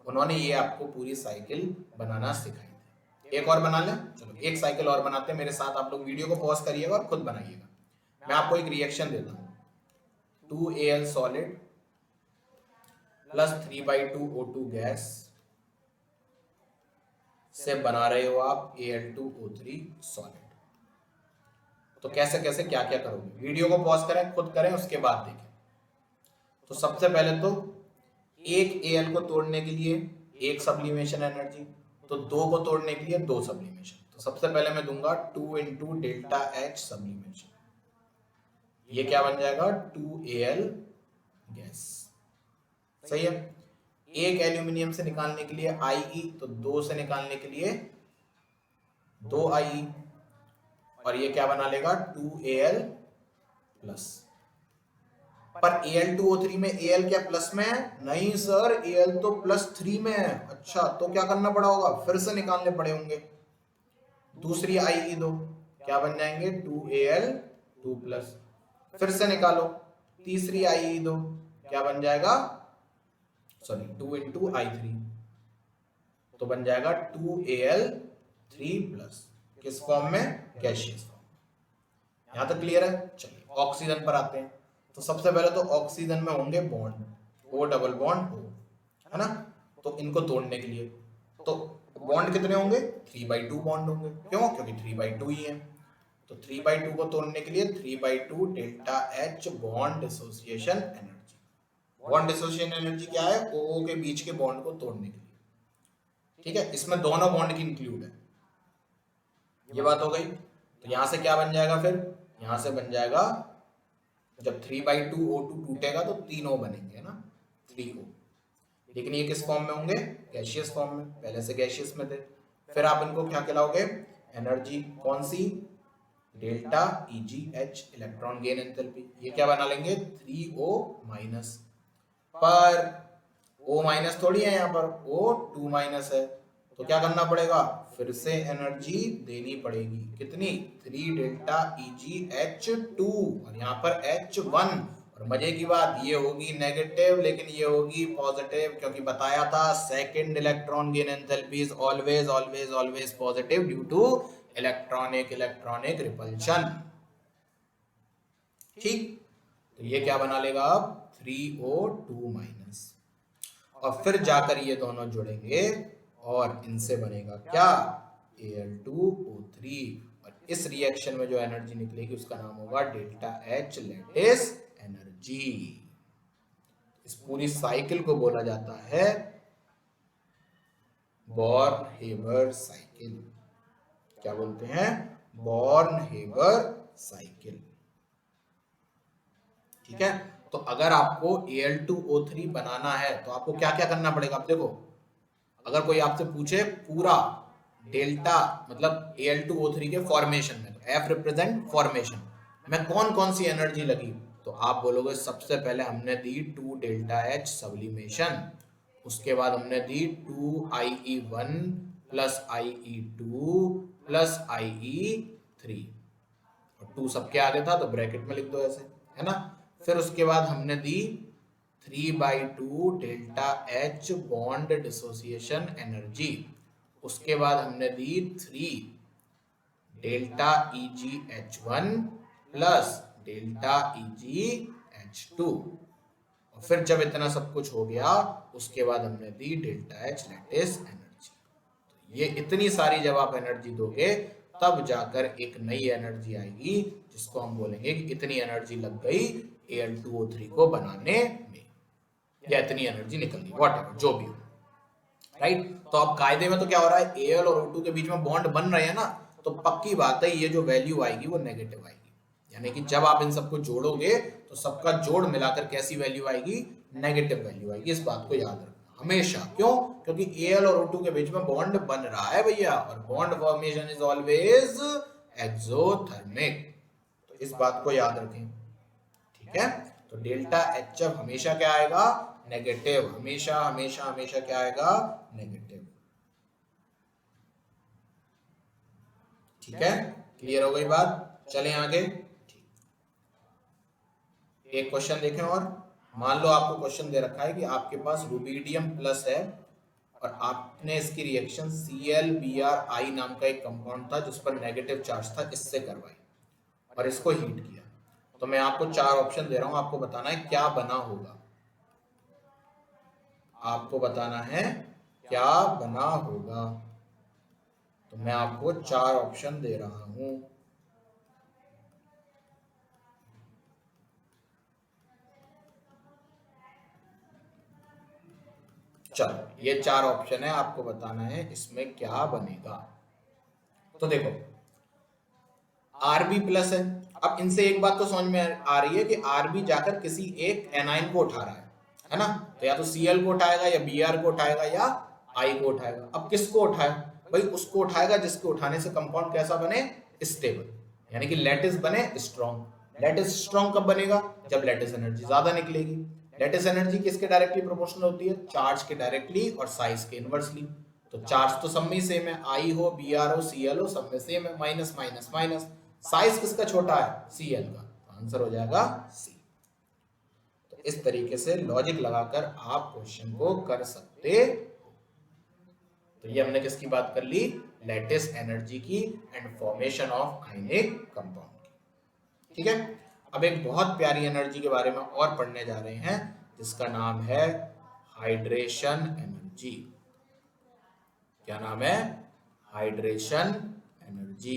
उन्होंने ये आपको पूरी साइकिल बनाना सिखाई थी। एक और बना लें, चलो एक साइकिल और बनाते हैं मेरे साथ। आप लोग वीडियो को पॉज करिएगा और खुद बनाइएगा। मैं आपको एक रिएक्शन देता हूँ, 2Al solid plus 3/2 O2 gas से बना रहे हो आप Al2O3 सॉलिड। तो कैसे कैसे क्या क्या करोगे, वीडियो को पॉज करें, खुद करें, उसके बाद देखें। तो सबसे पहले तो एक Al को तोड़ने के लिए एक सब्लिमेशन एनर्जी, तो दो को तोड़ने के लिए दो सब्लिमेशन। तो सबसे पहले मैं दूंगा 2 इंटू डेल्टा एच सब्लिमेशन, ये क्या बन जाएगा 2Al गैस। सही है। एक एल्यूमिनियम से निकालने के लिए Ie, तो दो से निकालने के लिए 2 Ie, और ये क्या बना लेगा 2Al प्लस। पर Al2O3 में Al क्या प्लस में है? नहीं सर, Al तो +3 में है। अच्छा, तो क्या करना पड़ा होगा, फिर से निकालने पड़े होंगे। दूसरी Ie दो, क्या बन जाएंगे 2Al2 प्लस, फिर से निकालो। तीसरी Ie दो, क्या बन जाएगा, सॉरी 2 इंटू I3, तो बन जाएगा 2Al3 प्लस। किस फॉर्म में, गैसियस फॉर्म। यहां तक क्लियर है। चलिए ऑक्सीजन पर आते हैं। तो सबसे पहले तो ऑक्सीजन में होंगे bond, O double bond O, है ना। तो इनको तोड़ने के लिए तो बॉन्ड कितने होंगे, 3/2 बॉन्ड होंगे। क्यों, क्योंकि 3/2 ही है। तो 3/2 को तोड़ने के लिए 3/2 delta H bond dissociation energy. Bond dissociation energy क्या है, O के बीच के बॉन्ड को तोड़ने के लिए। ठीक है, इसमें दोनों बॉन्ड की इंक्लूड है, ये बात हो गई। तो यहां से क्या बन जाएगा, फिर यहां से बन जाएगा, जब 3/2 O2 टूटेगा तो 3 O बनेंगे, है ना, 3O। लेकिन ये किस फॉर्म में होंगे, गैसियस फॉर्म में, पहले से गैसियस में थे। फिर आप इनको क्या खिलाओगे, एनर्जी कौन सी, delta EgH, electron gain enthalpy. ये क्या बना लेंगे 3O माइनस, पर O माइनस थोड़ी है, यहाँ पर O2 माइनस है। तो क्या करना पड़ेगा, फिर से एनर्जी देनी पड़ेगी, कितनी, 3 डेल्टा EgH2, और यहाँ पर H1। और मजे की बात, ये होगी नेगेटिव लेकिन ये होगी पॉजिटिव, क्योंकि बताया था second electron gain enthalpy is always always always positive due to electronic repulsion. ठीक, तो ये क्या बना लेगा अब 3O2 माइनस, और फिर जाकर ये दोनों जुड़ेंगे और इनसे बनेगा क्या, Al2O3, और इस रिएक्शन में जो एनर्जी निकलेगी उसका नाम होगा डेल्टा H लैटिस एनर्जी। इस पूरी साइकिल को बोला जाता है बॉर्न-हेबर साइकिल। क्या बोलते हैं, बॉर्न-हेबर साइकिल। ठीक है। तो अगर आपको Al2O3 बनाना है तो आपको क्या क्या करना पड़ेगा, आप देखो, अगर कोई आपसे पूछे पूरा डेल्टा मतलब Al2O3 के फॉर्मेशन में, तो F रिप्रेजेंट फॉर्मेशन में कौन कौन सी एनर्जी लगी, तो आप बोलोगे सबसे पहले हमने दी 2 डेल्टा H सब्लिमेशन, उसके बाद हमने दी 2 IE1 plus IE2 plus IE3, और 2 सबके आगे था तो ब्रैकेट में लिख दो ऐसे, है ना। फिर उसके बाद हमने दी 3/2 delta H bond dissociation energy, उसके बाद हमने दी 3 delta EgH1 plus delta EgH2, और फिर जब इतना सब कुछ हो गया उसके बाद हमने दी डेल्टा H लैटिस एनर्जी। तो ये इतनी सारी जब आप एनर्जी दोगे तब जाकर एक नई एनर्जी आएगी जिसको हम बोलेंगे कि इतनी एनर्जी लग गई Al2O3 को बनाने में, या इतनी एनर्जी निकल गई, व्हाटएवर जो भी हो, राइट। तो अब कायदे में तो क्या हो रहा है, Al और O2 के बीच में बॉन्ड बन रहे हैं ना, तो पक्की बात है ये जो वैल्यू आएगी वो नेगेटिव आएगी, यानी कि जब आप इन सबको जोड़ोगे तो सबका जोड़ मिलाकर कैसी वैल्यू आएगी, नेगेटिव वैल्यू आएगी। इस बात को याद रखना हमेशा। क्यों, क्योंकि Al और O2 के बीच में बॉन्ड बन रहा है भैया, और bond formation is always exothermic, तो इस बात को याद रखें। ठीक है, तो डेल्टा H हमेशा क्या आएगा, नेगेटिव, हमेशा हमेशा हमेशा क्या आएगा, नेगेटिव। ठीक है, क्लियर हो गई बात, चलें आगे। एक क्वेश्चन देखें, और मान लो आपको क्वेश्चन दे रखा है कि आपके पास रुबिडियम प्लस है और आपने इसकी रिएक्शन ClBrI नाम का एक कंपाउंड था जिस पर नेगेटिव चार्ज था, इससे करवाई और इसको हीट किया। तो मैं आपको 4 ऑप्शन दे रहा हूं, आपको बताना है क्या बना होगा, आपको बताना है क्या बना होगा। तो मैं आपको 4 ऑप्शन दे रहा हूं, चलो ये 4 ऑप्शन है, आपको बताना है इसमें क्या बनेगा। तो देखो Rb प्लस है। अब इनसे एक बात तो समझ में आ रही है कि Rb जाकर किसी एक एनाइन को उठा रहा है ना, तो या तो Cl को उठाएगा या Br को उठाएगा या I को उठाएगा। अब किसको उठाए भाई? उसको उठाएगा जिसके उठाने से कंपाउंड कैसा बने? स्टेबल, यानी कि लैटिस बने स्ट्रॉन्ग। लैटिस स्ट्रॉन्ग कब बनेगा? जब लैटिस एनर्जी ज्यादा निकलेगी। लैटिस एनर्जी किसके डायरेक्टली प्रोपोर्शनल होती है? चार्ज के डायरेक्टली और साइज के इनवर्सली। तो चार्ज तो सब में सेम है, आई हो, बी आर हो, सी एल हो, सब में सेम है, माइनस माइनस माइनस। साइज किसका छोटा है? सी एल का, तो आंसर हो जाएगा सी। तो इस तरीके से लॉजिक लगाकर आप क्वेश्चन को कर सकते हो। तो ये हमने किसकी बात कर ली? लैटिस एनर्जी की and formation of ionic compound की। ठीक है, अब एक बहुत प्यारी एनर्जी के बारे में और पढ़ने जा रहे हैं जिसका नाम है हाइड्रेशन एनर्जी। क्या नाम है? Hydration energy.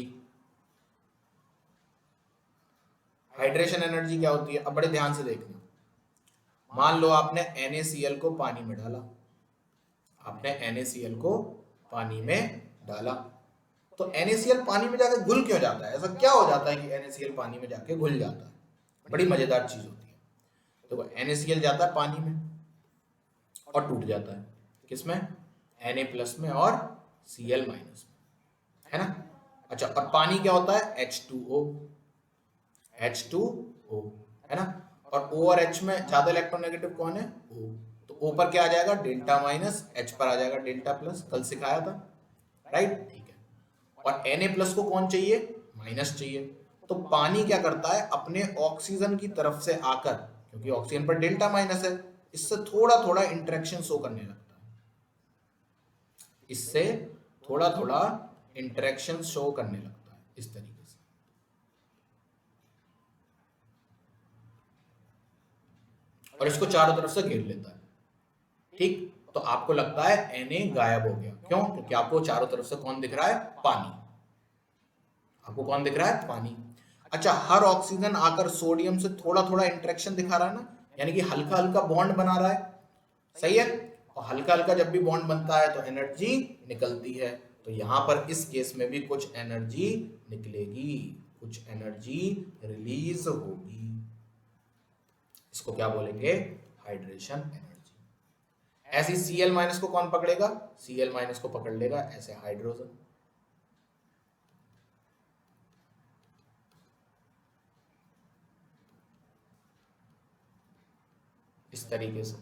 हाइड्रेशन एनर्जी क्या होती है? अब बड़े ध्यान से देखना। मान लो आपने NaCl को पानी में डाला, आपने NaCl को पानी में डाला, तो NaCl पानी में जाकर घुल क्यों जाता है? ऐसा क्या हो जाता है कि NaCl पानी में जाके घुल जाता है? बड़ी मजेदार चीज होती है। तो NaCl जाता है पानी में और टूट जाता है किसमें? Na प्लस में और Cl माइनस में, है ना। अच्छा, और पानी क्या होता है? H2O, H2O, है ना। और O और H में ज्यादा इलेक्ट्रोनेगेटिव कौन है? O। तो O पर क्या आ जाएगा? डेल्टा माइनस, H पर आ जाएगा डेल्टा प्लस। कल सिखाया था, राइट? ठीक है। और Na प्लस को कौन चाहिए? माइनस चाहिए। तो पानी क्या करता है? अपने ऑक्सीजन की तरफ से आकर, क्योंकि ऑक्सीजन पर डेल्टा माइनस है, इससे थोड़ा थोड़ा इंटरेक्शन शो करने लगता है, इससे थोड़ा थोड़ा इंटरेक्शन शो करने लगता है इस तरीके से। और इसको चारों तरफ से घेर लेता है। ठीक, तो आपको लगता है Na गायब हो गया, क्यों? क्योंकि आपको चारों तरफ से कौन दिख रहा है? पानी। आपको कौन दिख रहा है? पानी। अच्छा, हर ऑक्सीजन आकर सोडियम से थोड़ा थोड़ा इंटरेक्शन दिखा रहा है ना, यानी कि हल्का हल्का बॉन्ड बना रहा है, सही है। और हल्का हल्का जब भी बॉन्ड बनता है तो एनर्जी निकलती है। तो यहां पर इस केस में भी कुछ एनर्जी निकलेगी, कुछ एनर्जी रिलीज होगी। इसको क्या बोलेंगे? Hydration energy. ऐसी Cl माइनस को कौन पकड़ेगा? Cl माइनस को पकड़ लेगा ऐसे हाइड्रोजन। इस तरीके से।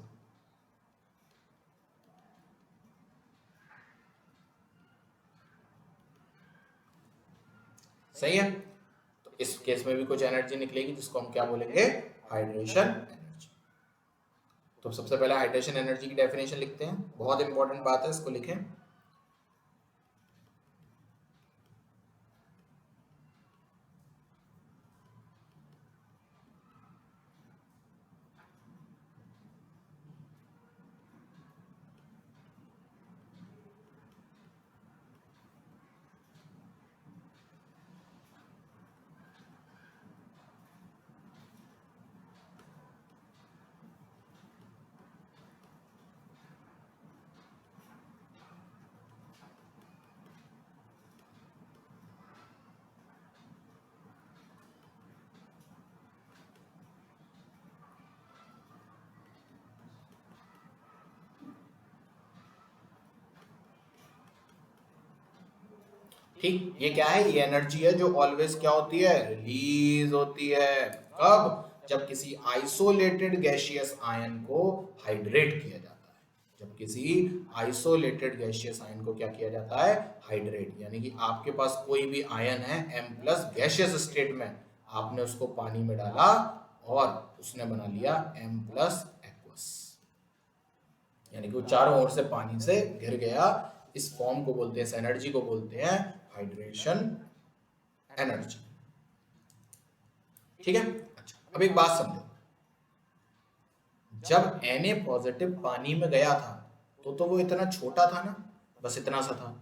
सही है। तो इस केस में भी कुछ एनर्जी निकलेगी जिसको हम क्या बोलेंगे? Hydration energy. तो सबसे पहले हाइड्रेशन एनर्जी की डेफिनेशन लिखते हैं, बहुत इंपॉर्टेंट बात है, इसको लिखें। ठीक, ये क्या है? ये एनर्जी है जो ऑलवेज क्या होती है? रिलीज होती है। कब? जब किसी आइसोलेटेड गैसियस आयन को हाइड्रेट किया जाता है। जब किसी आइसोलेटेड गैसियस आयन को क्या किया जाता है? हाइड्रेट, यानी कि आपके पास कोई भी आयन है M प्लस गैसियस स्टेट में, आपने उसको पानी में डाला और उसने बना लिया M प्लस एक्वस, यानी कि वो चारों ओर से पानी से घिर गया। इस फॉर्म को बोलते हैं, इस एनर्जी को बोलते हैं हाइड्रेशन एनर्जी। ठीक है। अच्छा, अब एक बात समझो, जब Na पॉजिटिव पानी में गया था तो वो इतना छोटा था ना, बस इतना सा था।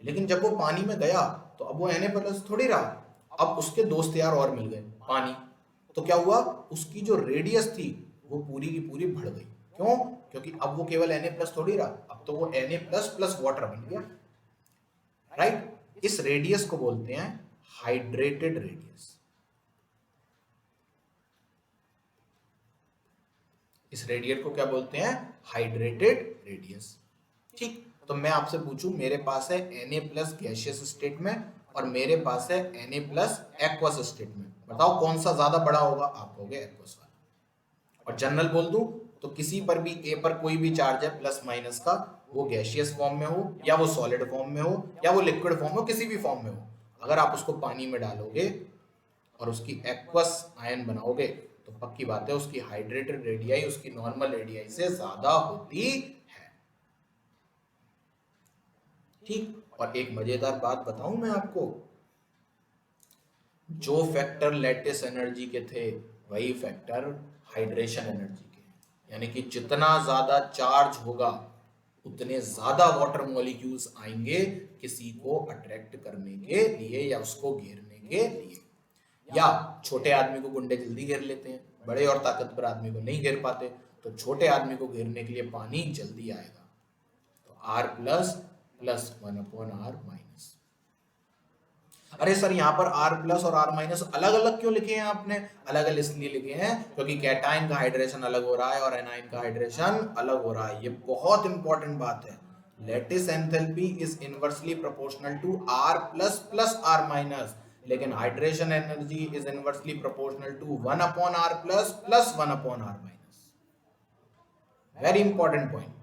लेकिन जब वो पानी में गया तो अब वो Na प्लस थोड़ी रहा, अब उसके दोस्त यार और मिल गए पानी। तो क्या हुआ? उसकी जो रेडियस थी वो पूरी की पूरी बढ़ गई। क्यों? क्योंकि अब वो केवल Na+ थोड़ी रहा, अब तो वो Na+ प्लस वाटर बन गया, राइट। इस रेडियस को बोलते हैं हाइड्रेटेड रेडियस। इस रेडियस को क्या बोलते हैं? Hydrated radius. ठीक, तो मैं आपसे पूछूं, मेरे पास है Na+ गैसियस स्टेट में और मेरे पास है Na+ एक्वस स्टेट में, बताओ कौन सा ज्यादा बड़ा होगा? आप कहोगे एक्वस वाला। और जनरल बोल दूं तो किसी पर भी ए पर कोई भी चार्ज है प्लस माइनस का, वो गैसियस फॉर्म में हो या वो सॉलिड फॉर्म में हो या वो लिक्विड फॉर्म में हो, किसी भी फॉर्म में हो, अगर आप उसको पानी में डालोगे और उसकी एक्वस आयन बनाओगे तो पक्की बात है उसकी हाइड्रेटेड रेडियाई उसकी नॉर्मल रेडियाई से ज्यादा होती है। ठीक, और एक मजेदार बात बताऊं मैं आपको, जो फैक्टर लैटिस एनर्जी के थे वही फैक्टर हाइड्रेशन एनर्जी के, यानी कि जितना ज्यादा चार्ज होगा उतने ज्यादा वाटर मॉलिक्यूल्स आएंगे किसी को अट्रैक्ट करने के लिए या उसको घेरने के लिए। या छोटे आदमी को गुंडे जल्दी घेर लेते हैं, बड़े और ताकतवर आदमी को नहीं घेर पाते, तो छोटे आदमी को घेरने के लिए पानी जल्दी आएगा। तो R++1/R-। अरे सर यहाँ पर R+ और R- अलग अलग क्यों लिखे हैं आपने? अलग अलग इसलिए लिखे हैं क्योंकि कैटायन का हाइड्रेशन अलग हो रहा है और एनायन का हाइड्रेशन अलग हो रहा है। ये बहुत इंपॉर्टेंट बात है। Lattice enthalpy is inversely proportional to R++ R-, लेकिन hydration energy is inversely proportional to 1/R+ + 1/R-। Very important point,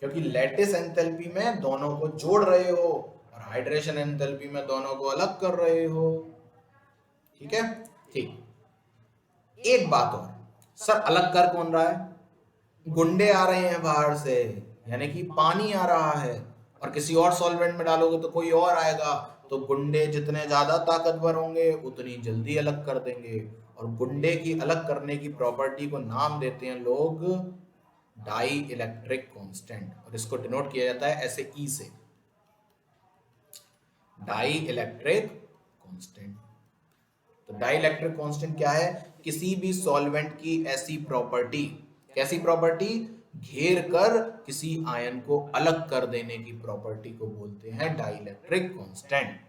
क्योंकि लैटिस एंथैल्पी में दोनों को जोड़ रहे हो और हाइड्रेशन एंथैल्पी में दोनों को अलग कर रहे हो। ठीक है, ठीक। एक बात और, सर अलग कर कौन रहा है? गुंडे आ रहे हैं बाहर से, यानी कि पानी आ रहा है, और किसी और सॉल्वेंट में डालोगे तो कोई और आएगा, तो गुंडे जितने ज्यादा ताकतवर होंगे उतनी जल्दी अलग कर देंगे। और गुंडे की अलग करने की प्रॉपर्टी को नाम देते हैं लोग डाई इलेक्ट्रिक कांस्टेंट, और इसको डिनोट किया जाता है ऐसे ई से, डाई इलेक्ट्रिक कांस्टेंट। तो डाई इलेक्ट्रिक कांस्टेंट क्या है? किसी भी सॉल्वेंट की ऐसी प्रॉपर्टी, कैसी प्रॉपर्टी? घेर कर किसी आयन को अलग कर देने की प्रॉपर्टी को बोलते हैं डाई इलेक्ट्रिक कांस्टेंट।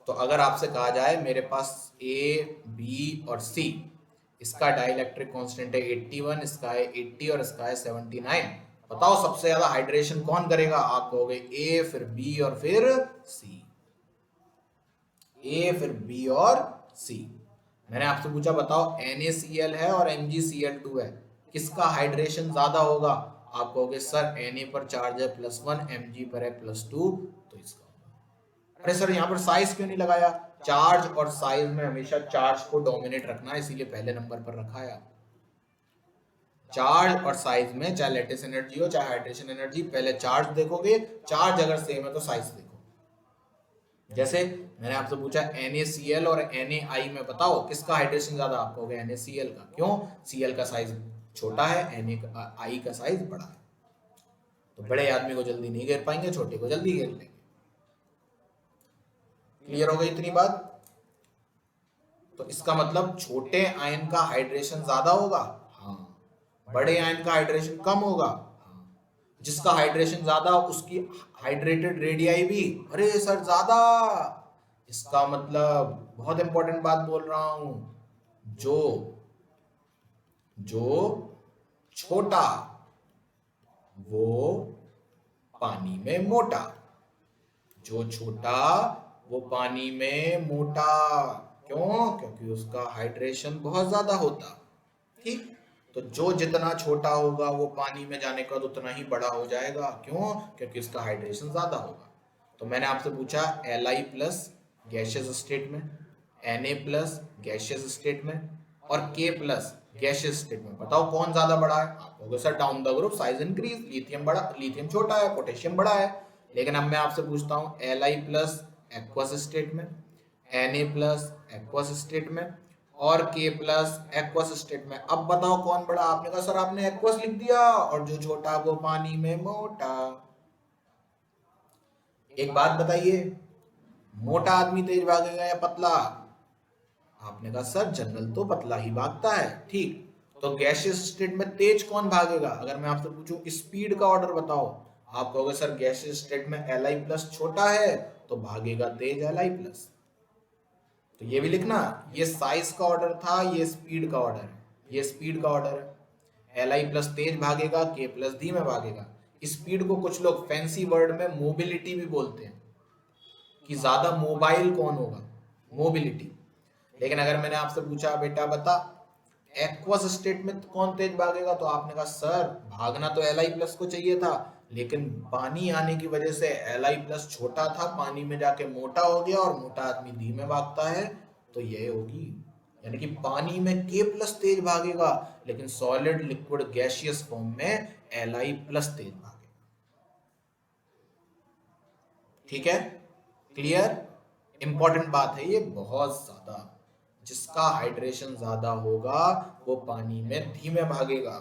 तो अगर आपसे कहा जाए मेरे पास ए, बी और सी, इसका डाई इलेक्ट्रिक कांस्टेंट है 81, इसका है 80 और इसका है 79, बताओ सबसे ज्यादा हाइड्रेशन कौन करेगा? आप कहोगे ए, फिर बी और फिर सी। ए, फिर बी और सी। मैंने आपसे पूछा बताओ NaCl है और MgCl2 है, किसका हाइड्रेशन ज्यादा होगा? आप कहोगे सर Na पर चार्ज है +1, Mg पर है +2, तो इसका होगा। अरे सर यहाँ पर साइज क्यों नहीं लगाया? चार्ज और साइज में हमेशा चार्ज को डोमिनेट रखना है, इसीलिए पहले नंबर पर रखा है। चार्ज और साइज में चाहे लैटिस एनर्जी हो चाहे हाइड्रेशन एनर्जी, पहले चार्ज देखोगे, चार्ज अगर सेम है तो साइज देखो। जैसे मैंने आपसे पूछा NaCl और NaI में बताओ किसका हाइड्रेशन ज्यादा? आप कहोगे NaCl का। क्यों? Cl का साइज छोटा है, NaI का साइज बड़ा है। तो बड़े आदमी को जल्दी नहीं घेर पाएंगे, छोटे को जल्दी घेर लेंगे। क्लियर हो गई इतनी बात? तो इसका मतलब छोटे आयन का हाइड्रेशन ज्यादा होगा, हाँ। बड़े आयन का हाइड्रेशन कम होगा, हाँ। जिसका हाइड्रेशन ज्यादा उसकी हाइड्रेटेड रेडियाई भी, अरे सर ज्यादा, इसका मतलब बहुत इंपॉर्टेंट बात बोल रहा हूं, जो जो छोटा वो पानी में मोटा, जो छोटा वो पानी में मोटा। क्यों? क्योंकि उसका हाइड्रेशन बहुत ज्यादा होता। ठीक, तो जो जितना छोटा होगा वो पानी में जाने का तो उतना ही बड़ा हो जाएगा। क्यों? क्योंकि उसका हाइड्रेशन ज्यादा होगा। तो मैंने आपसे पूछा Li+ गैसियस स्टेट में, Na+ गैसियस स्टेट में और K+ गैसियस स्टेट में, बताओ कौन ज्यादा बड़ा है? आप कहोगे sir down the group size increase, lithium बड़ा, लिथियम छोटा है, पोटेशियम बड़ा है। लेकिन अब मैं आपसे पूछता हूं Li+ एक्वस स्टेट में, Na+ एक्वस स्टेट में और K+ एक्वस स्टेट में, अब बताओ कौन बड़ा? आपने कहा सर आपने एक्वस लिख दिया और जो छोटा वो पानी में मोटा। एक बात बताइए, मोटा आदमी तेज भागेगा या पतला? आपने कहा सर जनरल तो पतला ही भागता है। ठीक, तो गैसियस स्टेट में तेज कौन भागेगा? अगर मैं आपसे पूछूं स्पीड का ऑर्डर बताओ, आप कहोगे सर गैसियस स्टेट में Li+ छोटा है तो भागेगा तेज Li+। तो ये भी लिखना, ये साइज का ऑर्डर था, ये स्पीड का ऑर्डर है, ये स्पीड का ऑर्डर है। Li+ तेज भागेगा, K+ धीमे भागेगा। स्पीड को कुछ लोग फैंसी वर्ड में मोबिलिटी भी बोलते हैं, कि ज्यादा मोबाइल कौन होगा, मोबिलिटी। लेकिन अगर मैंने आपसे पूछा बेटा बता एक्वस स्टेट में कौन तेज भागेगा, तो आपने कहा सर भागना तो Li+ को चाहिए था, लेकिन पानी आने की वजह से Li+ छोटा था, पानी में जाके मोटा हो गया और मोटा आदमी धीमे भागता है, तो ये होगी। यानी कि पानी में K+ तेज भागेगा, लेकिन सॉलिड लिक्विड गैसियस फॉर्म में Li+ तेज भागेगा। ठीक है, क्लियर? इंपॉर्टेंट बात है ये बहुत ज्यादा। जिसका हाइड्रेशन ज्यादा होगा वो पानी में धीमे भागेगा।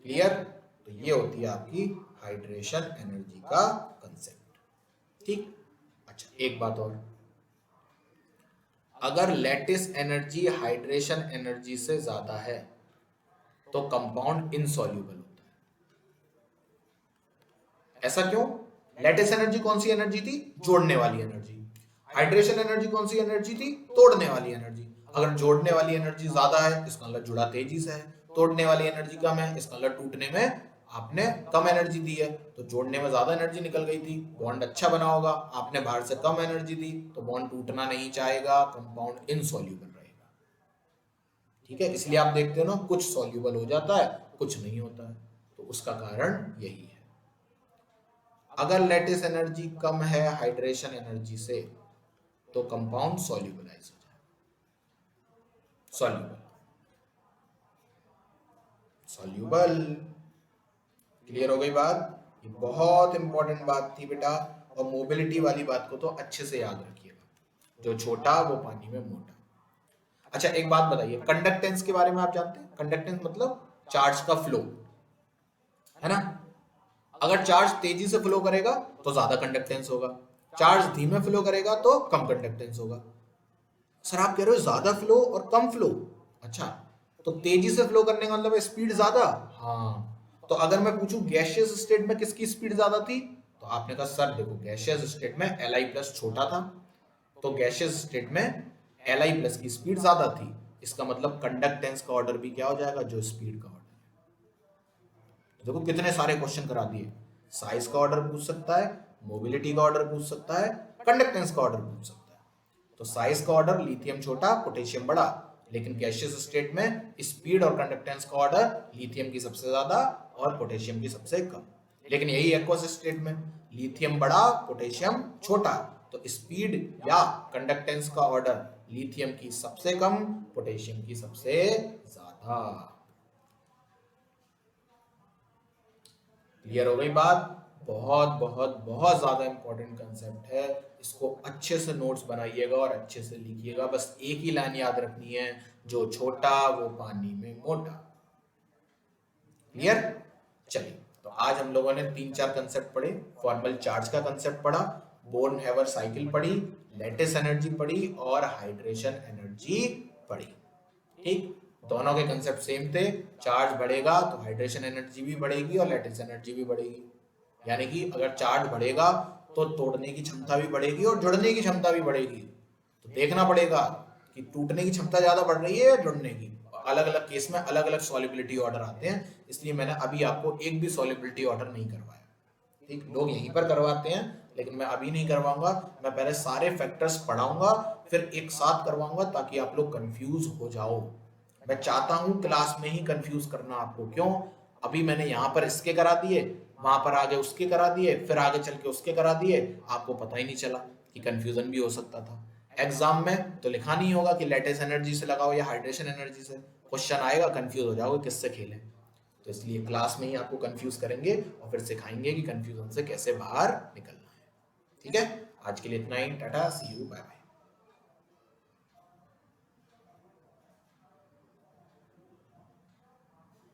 क्लियर? तो ये होती है आपकी हाइड्रेशन एनर्जी का कंसेप्ट। ठीक, अच्छा एक बात और, अगर लैटिस एनर्जी हाइड्रेशन एनर्जी से ज्यादा है तो कंपाउंड इनसॉल्यूबल होता है। ऐसा क्यों? लैटिस एनर्जी कौन सी एनर्जी थी? जोड़ने वाली एनर्जी। हाइड्रेशन एनर्जी कौन सी एनर्जी थी? तोड़ने वाली एनर्जी। अगर जोड़ने वाली एनर्जी ज्यादा है इसका मतलब जुड़ा तेजी से है, तोड़ने वाली एनर्जी कम है इसका मतलब टूटने में आपने कम एनर्जी दी है, तो जोड़ने में ज्यादा एनर्जी निकल गई थी, बॉन्ड अच्छा बना होगा। आपने बाहर से कम एनर्जी दी तो बॉन्ड टूटना नहीं चाहेगा, कंपाउंड इनसॉल्यूबल रहेगा। ठीक है, इसलिए आप देखते हो ना कुछ सॉल्यूबल हो जाता है कुछ नहीं होता है, तो उसका कारण यही है। अगर लैटिस एनर्जी कम है हाइड्रेशन एनर्जी से तो कंपाउंड सॉल्यूबलाइज हो जाएगा। सॉल्यूबल सॉल्यूबल क्लियर हो गई बात? ये बहुत इंपॉर्टेंट बात थी बेटा, और मोबिलिटी वाली बात को तो अच्छे से याद रखिएगा, जो छोटा वो पानी में मोटा। अच्छा एक बात बताइए, कंडक्टेंस के बारे में आप जानते हैं? कंडक्टेंस मतलब चार्ज का फ्लो, है ना? अगर चार्ज तेजी से फ्लो करेगा तो ज्यादा कंडक्टेंस होगा, चार्ज धीमे फ्लो करेगा तो कम कंडक्टेंस होगा। सर आप कह रहे हो ज्यादा फ्लो और कम फ्लो, अच्छा तो तेजी से फ्लो करने का मतलब स्पीड ज्यादा? हाँ, तो अगर मैं पूछूं गैसियस स्टेट में किसकी स्पीड ज्यादा थी, तो आपने कहा सर देखो गैसियस स्टेट में Li+ छोटा था, तो गैसियस स्टेट में Li+ की स्पीड ज्यादा थी, इसका मतलब कंडक्टेंस का ऑर्डर भी क्या हो जाएगा, जो स्पीड का ऑर्डर। देखो कितने सारे क्वेश्चन करा दिए, साइज का ऑर्डर पूछ सकता है, मोबिलिटी का ऑर्डर पूछ सकता है, कंडक्टेंस का ऑर्डर पूछ सकता है। तो साइज का ऑर्डर लिथियम छोटा पोटेशियम बड़ा, लेकिन गैसियस स्टेट में स्पीड और कंडक्टेंस का ऑर्डर लिथियम की सबसे ज्यादा और पोटेशियम की सबसे कम। लेकिन यही एक्वस स्टेट में लिथियम बड़ा पोटेशियम छोटा, तो स्पीड या कंडक्टेंस का ऑर्डर लिथियम की सबसे कम पोटेशियम की सबसे ज्यादा। क्लियर हो गई बात? बहुत बहुत बहुत ज्यादा इंपॉर्टेंट कंसेप्ट है, इसको अच्छे से नोट्स बनाइएगा और अच्छे से लिखिएगा। बस एक ही लाइन याद रखनी है, जो छोटा वो पानी में मोटा। क्लियर? चलिए, तो आज हम लोगों ने 3-4 कंसेप्ट पढ़े। फॉर्मल चार्ज का कंसेप्ट पढ़ा, बोर्न हैवर साइकिल पढ़ी, लैटिस एनर्जी पढ़ी और हाइड्रेशन एनर्जी पढ़ी। ठीक, दोनों के कंसेप्ट सेम थे, चार्ज बढ़ेगा तो हाइड्रेशन एनर्जी भी बढ़ेगी और लैटिस एनर्जी भी बढ़ेगी। यानी कि अगर चार्ज बढ़ेगा तो तोड़ने की क्षमता भी बढ़ेगी और जुड़ने की क्षमता भी बढ़ेगी। तो देखना पड़ेगा कि टूटने की क्षमता ज्यादा बढ़ रही है या जुड़ने की। अलग अलग केस में अलग अलग सॉल्युबिलिटी ऑर्डर आते हैं, इसलिए मैंने अभी आपको एक भी सॉल्युबिलिटी ऑर्डर नहीं करवाया। ठीक, लोग यहीं पर करवाते हैं, लेकिन मैं अभी नहीं करवाऊंगा। मैं पहले सारे फैक्टर्स पढ़ाऊंगा फिर एक साथ करवाऊंगा, ताकि आप लोग कंफ्यूज हो जाओ। मैं चाहता हूं क्लास में ही कंफ्यूज करना आपको। क्यों? अभी मैंने यहाँ पर इसके करा दिए, वहां पर आगे उसके करा दिए, फिर आगे चल के उसके करा दिए, आपको पता ही नहीं चला कि कंफ्यूजन भी हो सकता था। एग्जाम में तो लिखा नहीं होगा कि लैटिस एनर्जी से लगाओ या हाइड्रेशन एनर्जी से, क्वेश्चन आएगा कंफ्यूज हो जाओगे किससे खेलें। तो इसलिए क्लास में ही आपको कंफ्यूज करेंगे और फिर सिखाएंगे कि कंफ्यूजन से कैसे बाहर निकलना है। ठीक है, आज के लिए इतना ही। टाटा, सी यू, बाय बाय।